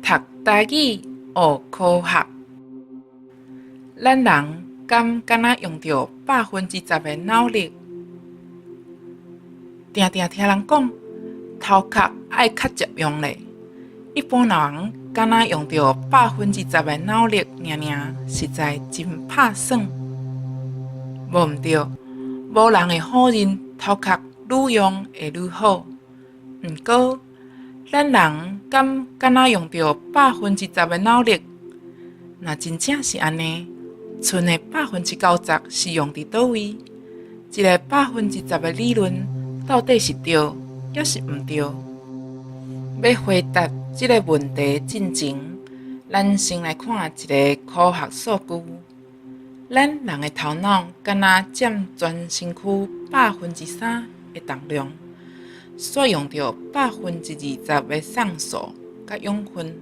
读台语学科学，咱人敢若用着10%的脑力？常常听人讲，头壳爱较接用咧。一般人敢若用着10%的脑力，实在真拍算。无毋对，无人会否认头壳愈用会愈好。毋过，咱人敢若用着10%的脑力？若真正是安尼，剩的90%是用伫倒位？这个10%的理论到底是对，抑是毋对？要回答这个问题之前，咱先来看一个科学数据。咱人的头脑敢若占全身躯3%的重量，所用着20%的酸素甲养分。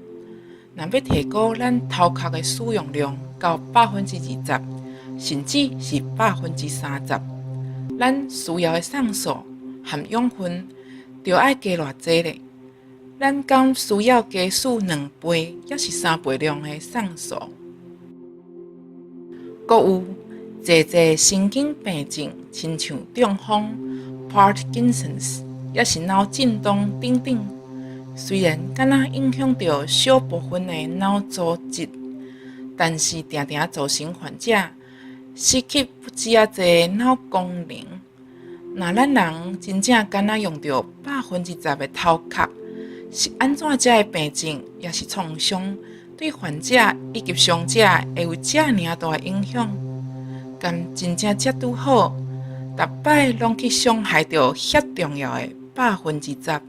若要提高咱头壳的使用量到20%，甚至是30%，咱需要的酸素含养分就要加偌济咧？咱敢需要加使2倍，抑是3倍量的酸素？阁有侪神经病症，亲像中风、Parkinson's， 抑是脑震荡等等。虽然敢若影响到小部分的脑组织，但是常常造成患者失去不止侪脑功能。若咱人真正敢若用着10%的头壳，是安怎的病症也是创伤，对患者以及伤者会有遮尔大的影响？敢真正遮拄好，逐摆拢去伤害着遐重要的10%？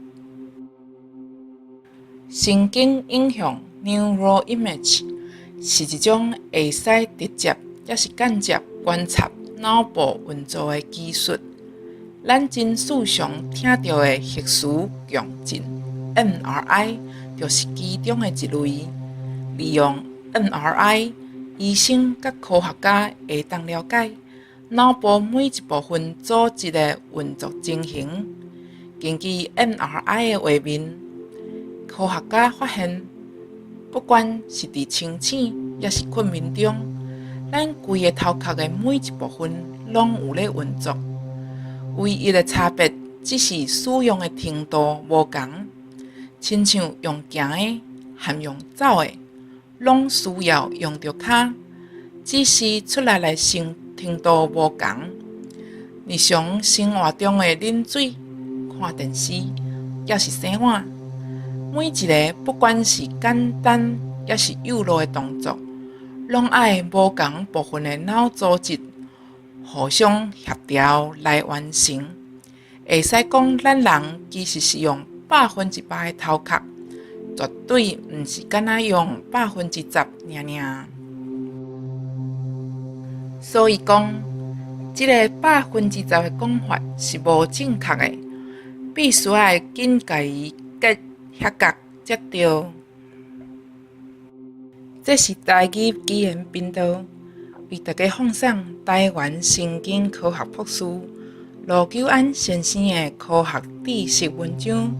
神经影像 （neuroimage） 是一种会使直接也是间接观察脑部运作的技术。咱真时常听到的核磁共振 （MRI） 就是其中的一类。利用 MRI， 医生甲科学家会当了解脑部每一部分组织的运作情形。根据 MRI 的画面，科学家发现，不管是伫清醒抑是困眠中，咱规个头壳的每一部分拢有咧运作。唯一的差别只是使用的程度无同，亲像用行的和用走的，拢需要用着脚，只是出来的程度无同。日常生活中的啉水、看电视，抑是洗碗，每一个不管是简单抑是幼路的动作，拢爱无同部分的脑组织互相协调来完成。会使讲，咱人其实是用100%的头壳，绝对毋是敢若用10%尔。所以讲，这个10%的讲法是无正确的，必须要紧甲伊结合才对。这是台语语言频道，为大家奉上台湾神经科学博士罗九安先生的科学知识文章，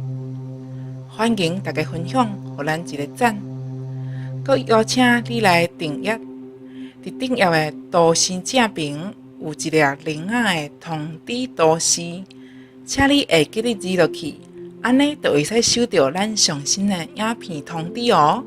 欢迎大家分享，互咱一个赞。阁邀请你来订阅，伫订阅的图示正边有一粒铃仔的通知图示，请你下记得指落去，安尼就会使收到咱上新的影片通知哦。